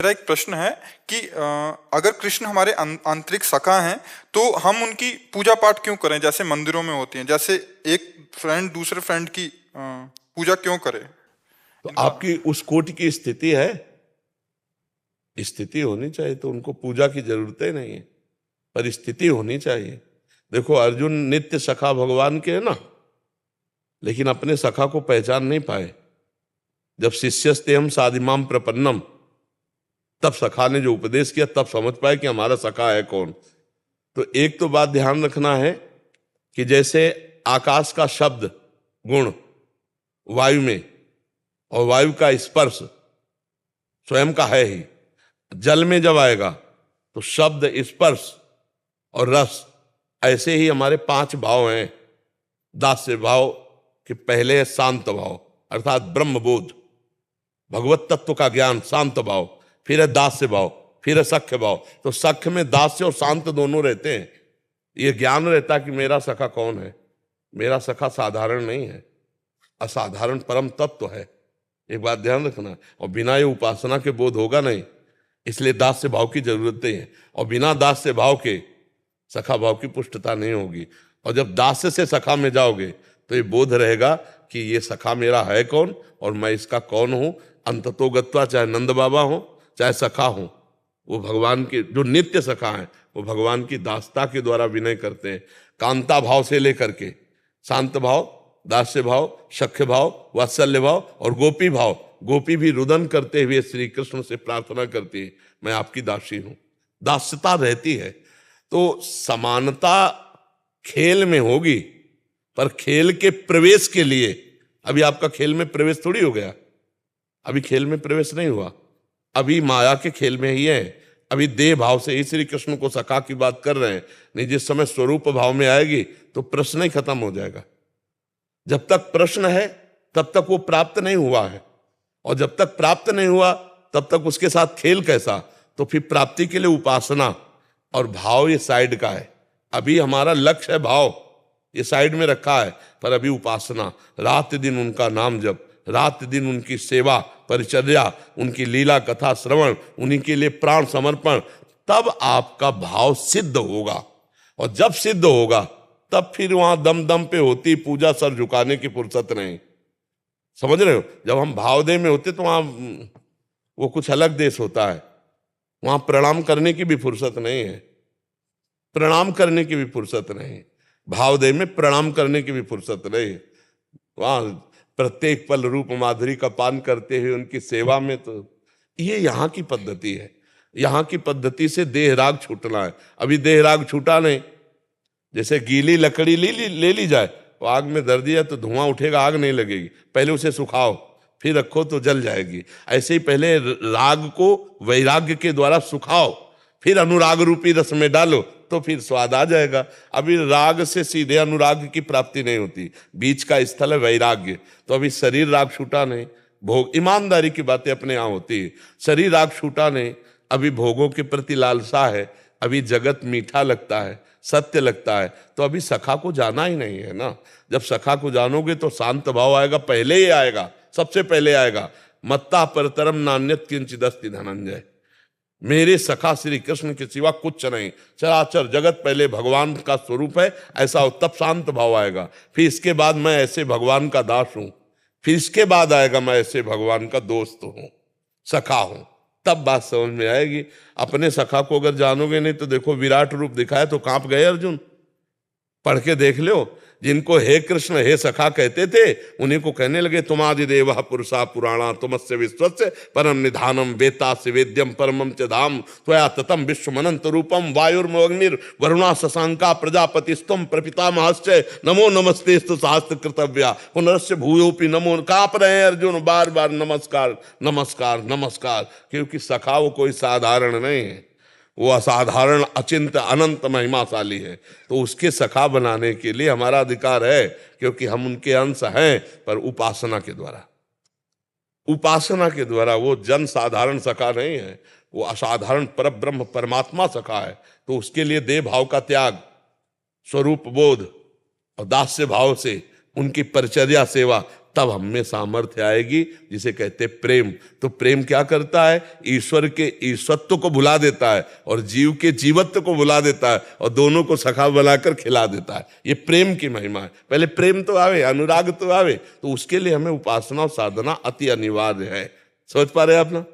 मेरा एक प्रश्न है कि अगर कृष्ण हमारे आंतरिक सखा हैं तो हम उनकी पूजा पाठ क्यों करें, जैसे मंदिरों में होती हैं, जैसे एक फ्रेंड दूसरे फ्रेंड की पूजा क्यों करे तो इनका। आपकी उस कोटि की स्थिति है, स्थिति होनी चाहिए तो उनको पूजा की जरूरत ही नहीं है, परिस्थिति होनी चाहिए। देखो अर्जुन नित्य सखा भगवान के है ना, लेकिन अपने सखा को पहचान नहीं पाए। जब शिष्यस्ते हम साधिमाम प्रपन्नम, तब सखा ने जो उपदेश किया तब समझ पाए कि हमारा सखा है कौन। तो एक तो बात ध्यान रखना है कि जैसे आकाश का शब्द गुण वायु में और वायु का स्पर्श स्वयं का है ही, जल में जब आएगा तो शब्द स्पर्श और रस, ऐसे ही हमारे 5 भाव हैं। दास्य भाव के पहले है शांत भाव अर्थात ब्रह्मबोध, भगवत तत्व का ज्ञान, शांत भाव, फिर है दास्य भाव, फिर है सख्य भाव। तो सख्य में दास्य और शांत दोनों रहते हैं। ये ज्ञान रहता कि मेरा सखा कौन है। मेरा सखा साधारण नहीं है, असाधारण परम तत्व है। एक बात ध्यान रखना, और बिना ये उपासना के बोध होगा नहीं, इसलिए दास्य भाव की जरूरत है। और बिना दास्य भाव के सखा भाव की पुष्टता नहीं होगी। और जब दास्य से सखा में जाओगे तो ये बोध रहेगा कि ये सखा मेरा है कौन और मैं इसका कौन हूं। अंततो गत्वा, चाहे नंद बाबा हो चाहे सखा हो, वो भगवान के जो नित्य सखा हैं वो भगवान की दासता के द्वारा विनय करते हैं। कांता भाव से लेकर के शांत भाव, दास्य भाव, सख्य भाव, वात्सल्य भाव और गोपी भाव। गोपी भी रुदन करते हुए श्री कृष्ण से प्रार्थना करती है, मैं आपकी दासी हूं। दास्यता रहती है। तो समानता खेल में होगी, पर खेल के प्रवेश के लिए, अभी आपका खेल में प्रवेश थोड़ी हो गया, अभी खेल में प्रवेश नहीं हुआ, अभी माया के खेल में ही है। अभी देह भाव से ही श्री कृष्ण को सखा की बात कर रहे हैं। नहीं, जिस समय स्वरूप भाव में आएगी तो प्रश्न ही खत्म हो जाएगा। जब तक प्रश्न है तब तक वो प्राप्त नहीं हुआ है, और जब तक प्राप्त नहीं हुआ तब तक उसके साथ खेल कैसा। तो फिर प्राप्ति के लिए उपासना और भाव ये साइड का है। अभी हमारा लक्ष्य है भाव, ये साइड में रखा है, पर अभी उपासना, रात दिन उनका नाम जप, रात दिन उनकी सेवा परिचर्या, उनकी लीला कथा श्रवण, उन्हीं के लिए प्राण समर्पण, तब आपका भाव सिद्ध होगा। और जब सिद्ध होगा तब फिर वहां दम दम पे होती पूजा, सर झुकाने की फुर्सत नहीं। समझ रहे हो, जब हम भावदेह में होते तो वहां वो कुछ अलग देश होता है। वहां प्रणाम करने की भी फुर्सत नहीं है, प्रणाम करने की भी फुर्सत नहीं, भावदेह में प्रणाम करने की भी फुर्सत नहीं। वहां प्रत्येक पल रूप माधुरी का पान करते हुए उनकी सेवा में, तो ये यहाँ की पद्धति है। यहाँ की पद्धति से देह राग छूटना है। अभी देह राग छूटा नहीं। जैसे गीली लकड़ी ले ली जाए, तो आग में धर दिया तो धुआं उठेगा, आग नहीं लगेगी। पहले उसे सुखाओ फिर रखो तो जल जाएगी। ऐसे ही पहले राग को वैराग्य के द्वारा सुखाओ, फिर अनुराग रूपी रस में डालो तो फिर स्वाद आ जाएगा। अभी राग से सीधे अनुराग की प्राप्ति नहीं होती, बीच का स्थल है वैराग्य। तो अभी शरीर राग छूटा नहीं, भोग, ईमानदारी की बातें अपने यहाँ होती है। शरीर राग छूटा नहीं, अभी भोगों के प्रति लालसा है, अभी जगत मीठा लगता है, सत्य लगता है, तो अभी सखा को जाना ही नहीं है ना। जब सखा को जानोगे तो शांत भाव आएगा, पहले ही आएगा, सबसे पहले आएगा। मत्ता परतरम नान्यत किंचिदस्ति धनंजय, मेरे सखा श्री कृष्ण के सिवा कुछ नहीं, चराचर जगत पहले भगवान का स्वरूप है, ऐसा हो तब शांत भाव आएगा। फिर इसके बाद मैं ऐसे भगवान का दास हूं, फिर इसके बाद आएगा मैं ऐसे भगवान का दोस्त हूं, सखा हूं, तब बात समझ में आएगी। अपने सखा को अगर जानोगे नहीं तो देखो विराट रूप दिखाया तो कांप गए अर्जुन, पढ़ के देख लो। जिनको हे कृष्ण हे सखा कहते थे उन्हीं को कहने लगे तुमादि देव पुरुषा पुराणा तुमस्य विश्वस्य परम निधानम वेतास्य वेद्यम परमम च धाम त्वया ततम विश्वमनंत रूपम वायुर्मग्निर वरुणा शशांका प्रजापति स्तम प्रपितामहश्च नमो नमस्तेस्तु सहस्त्र कृतव्या पुनरस्य भूयोपि नमो। कांप रहे हैं अर्जुन, बार बार नमस्कार नमस्कार नमस्कार, क्योंकि सखा वो कोई साधारण नहीं है, वो असाधारण अचिंत अनंत महिमाशाली है। तो उसके सखा बनाने के लिए हमारा अधिकार है, क्योंकि हम उनके अंश हैं, पर उपासना के द्वारा, उपासना के द्वारा। वो जन साधारण सखा नहीं है, वो असाधारण परब्रह्म परमात्मा सखा है। तो उसके लिए देह भाव का त्याग, स्वरूप बोध और दास्य भाव से उनकी परिचर्या सेवा, तब हम में सामर्थ्य आएगी, जिसे कहते प्रेम। तो प्रेम क्या करता है? ईश्वर के ईश्वरत्व को भुला देता है और जीव के जीवत्व को भुला देता है और दोनों को सखा बनाकर खिला देता है। ये प्रेम की महिमा है। पहले प्रेम तो आवे, अनुराग तो आवे, तो उसके लिए हमें उपासना और साधना अति अनिवार्य है। समझ पा रहे हैं आप ना?